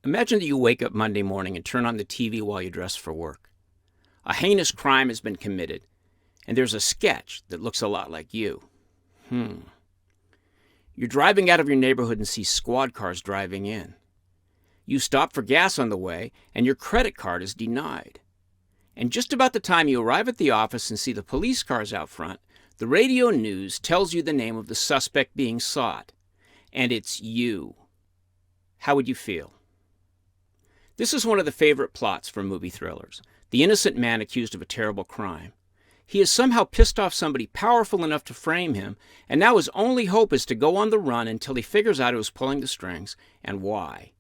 Imagine that you wake up Monday morning and turn on the TV while you dress for work. A heinous crime has been committed, and there's a sketch that looks a lot like you. You're driving out of your neighborhood and see squad cars driving in. You stop for gas on the way, and your credit card is denied. And just about the time you arrive at the office and see the police cars out front, the radio news tells you the name of the suspect being sought, and it's you. How would you feel? This is one of the favorite plots for movie thrillers. The innocent man accused of a terrible crime. He has somehow pissed off somebody powerful enough to frame him, and now his only hope is to go on the run until he figures out who's pulling the strings and why.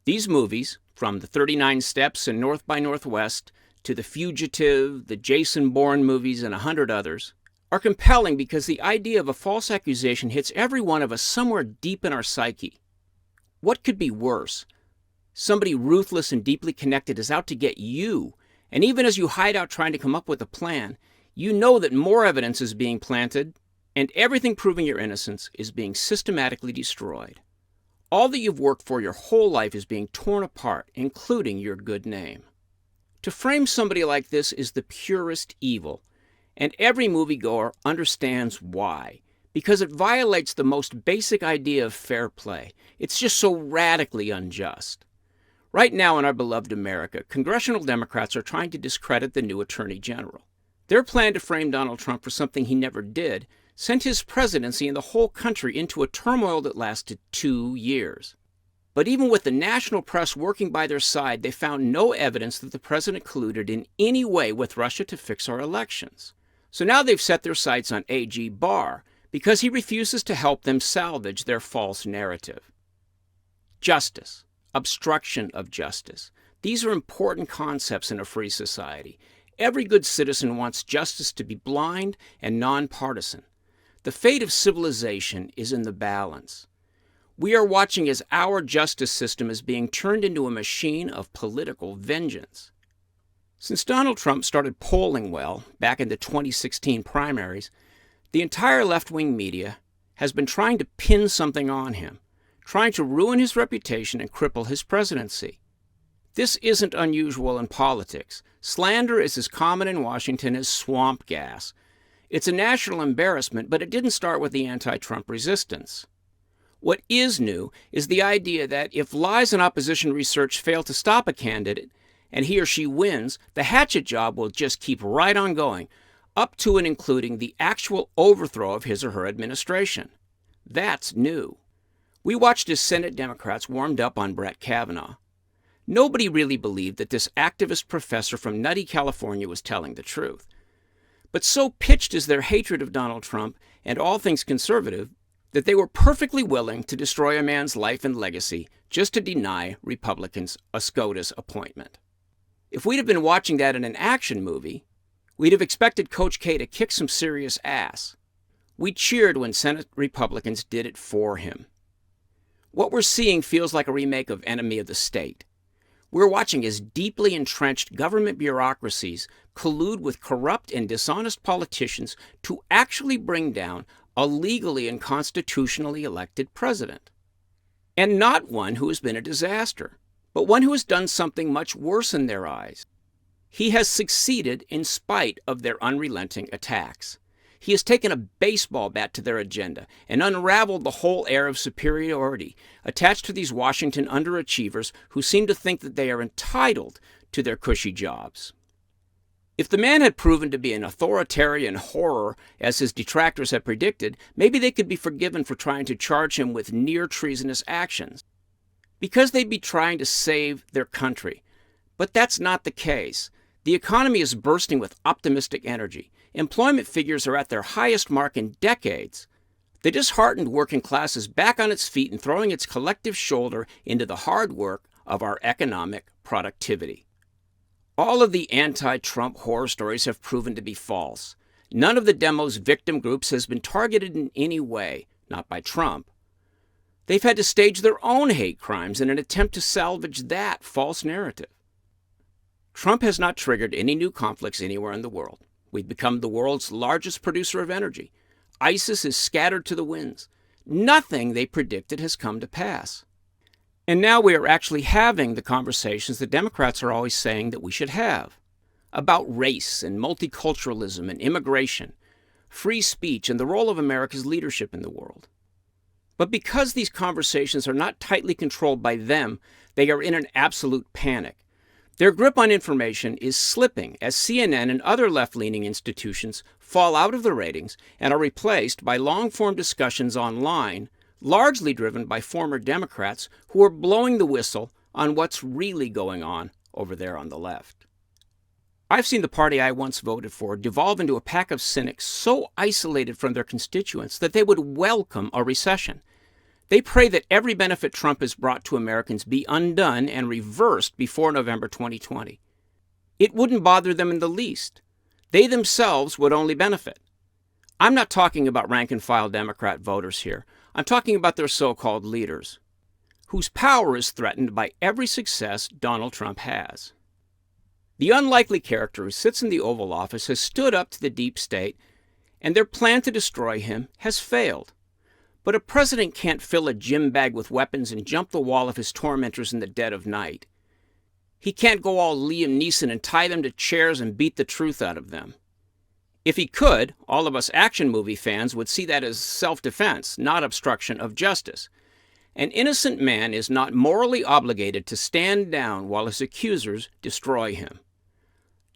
These movies, from the 39 Steps and North by Northwest to The Fugitive, the Jason Bourne movies, and 100 others, are compelling because the idea of a false accusation hits every one of us somewhere deep in our psyche. What could be worse? Somebody ruthless and deeply connected is out to get you, and even as you hide out trying to come up with a plan, you know that more evidence is being planted, and everything proving your innocence is being systematically destroyed. All that you've worked for your whole life is being torn apart, including your good name. To frame somebody like this is the purest evil, and every moviegoer understands why. Because it violates the most basic idea of fair play. It's just so radically unjust. Right now in our beloved America, congressional Democrats are trying to discredit the new Attorney General. Their plan to frame Donald Trump for something he never did sent his presidency and the whole country into a turmoil that lasted 2 years. But even with the national press working by their side, they found no evidence that the president colluded in any way with Russia to fix our elections. So now they've set their sights on AG Barr because he refuses to help them salvage their false narrative. Justice. Obstruction of justice. These are important concepts in a free society. Every good citizen wants justice to be blind and nonpartisan. The fate of civilization is in the balance. We are watching as our justice system is being turned into a machine of political vengeance. Since Donald Trump started polling well back in the 2016 primaries, the entire left-wing media has been trying to pin something on him, trying to ruin his reputation and cripple his presidency. This isn't unusual in politics. Slander is as common in Washington as swamp gas. It's a national embarrassment, but it didn't start with the anti-Trump resistance. What is new is the idea that if lies and opposition research fail to stop a candidate, and he or she wins, the hatchet job will just keep right on going, up to and including the actual overthrow of his or her administration. That's new. We watched as Senate Democrats warmed up on Brett Kavanaugh. Nobody really believed that this activist professor from nutty California was telling the truth. But so pitched is their hatred of Donald Trump and all things conservative that they were perfectly willing to destroy a man's life and legacy just to deny Republicans a SCOTUS appointment. If we'd have been watching that in an action movie, we'd have expected Coach K to kick some serious ass. We cheered when Senate Republicans did it for him. What we're seeing feels like a remake of Enemy of the State. We're watching as deeply entrenched government bureaucracies collude with corrupt and dishonest politicians to actually bring down a legally and constitutionally elected president. And not one who has been a disaster, but one who has done something much worse in their eyes. He has succeeded in spite of their unrelenting attacks. He has taken a baseball bat to their agenda and unraveled the whole air of superiority attached to these Washington underachievers who seem to think that they are entitled to their cushy jobs. If the man had proven to be an authoritarian horror, as his detractors had predicted, maybe they could be forgiven for trying to charge him with near treasonous actions, because they'd be trying to save their country. But that's not the case. The economy is bursting with optimistic energy. Employment figures are at their highest mark in decades. The disheartened working class is back on its feet and throwing its collective shoulder into the hard work of our economic productivity. All of the anti-Trump horror stories have proven to be false. None of the demo's victim groups has been targeted in any way, not by Trump. They've had to stage their own hate crimes in an attempt to salvage that false narrative. Trump has not triggered any new conflicts anywhere in the world. We've become the world's largest producer of energy. ISIS is scattered to the winds. Nothing they predicted has come to pass. And now we are actually having the conversations the Democrats are always saying that we should have, about race and multiculturalism and immigration, free speech, and the role of America's leadership in the world. But because these conversations are not tightly controlled by them, they are in an absolute panic. Their grip on information is slipping as CNN and other left-leaning institutions fall out of the ratings and are replaced by long-form discussions online, largely driven by former Democrats who are blowing the whistle on what's really going on over there on the left. I've seen the party I once voted for devolve into a pack of cynics so isolated from their constituents that they would welcome a recession. They pray that every benefit Trump has brought to Americans be undone and reversed before November 2020. It wouldn't bother them in the least. They themselves would only benefit. I'm not talking about rank-and-file Democrat voters here. I'm talking about their so-called leaders, whose power is threatened by every success Donald Trump has. The unlikely character who sits in the Oval Office has stood up to the deep state, and their plan to destroy him has failed. But a president can't fill a gym bag with weapons and jump the wall of his tormentors in the dead of night. He can't go all Liam Neeson and tie them to chairs and beat the truth out of them. If he could, all of us action movie fans would see that as self-defense, not obstruction of justice. An innocent man is not morally obligated to stand down while his accusers destroy him.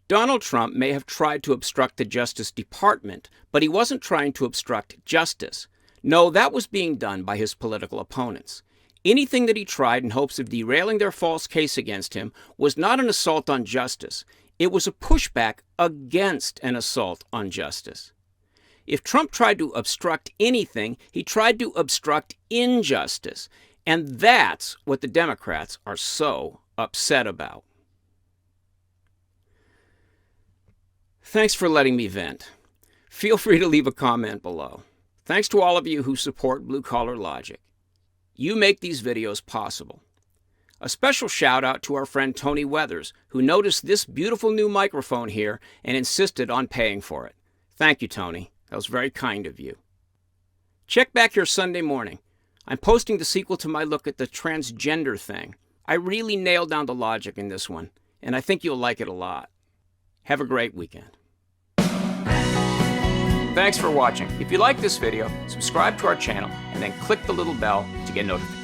Donald Trump may have tried to obstruct the Justice Department, but he wasn't trying to obstruct justice. No, that was being done by his political opponents. Anything that he tried in hopes of derailing their false case against him was not an assault on justice. It was a pushback against an assault on justice. If Trump tried to obstruct anything, he tried to obstruct injustice. And that's what the Democrats are so upset about. Thanks for letting me vent. Feel free to leave a comment below. Thanks to all of you who support Blue Collar Logic. You make these videos possible. A special shout out to our friend Tony Weathers, who noticed this beautiful new microphone here and insisted on paying for it. Thank you, Tony. That was very kind of you. Check back here Sunday morning. I'm posting the sequel to my look at the transgender thing. I really nailed down the logic in this one, and I think you'll like it a lot. Have a great weekend. Thanks for watching. If you like this video, subscribe to our channel and then click the little bell to get notifications.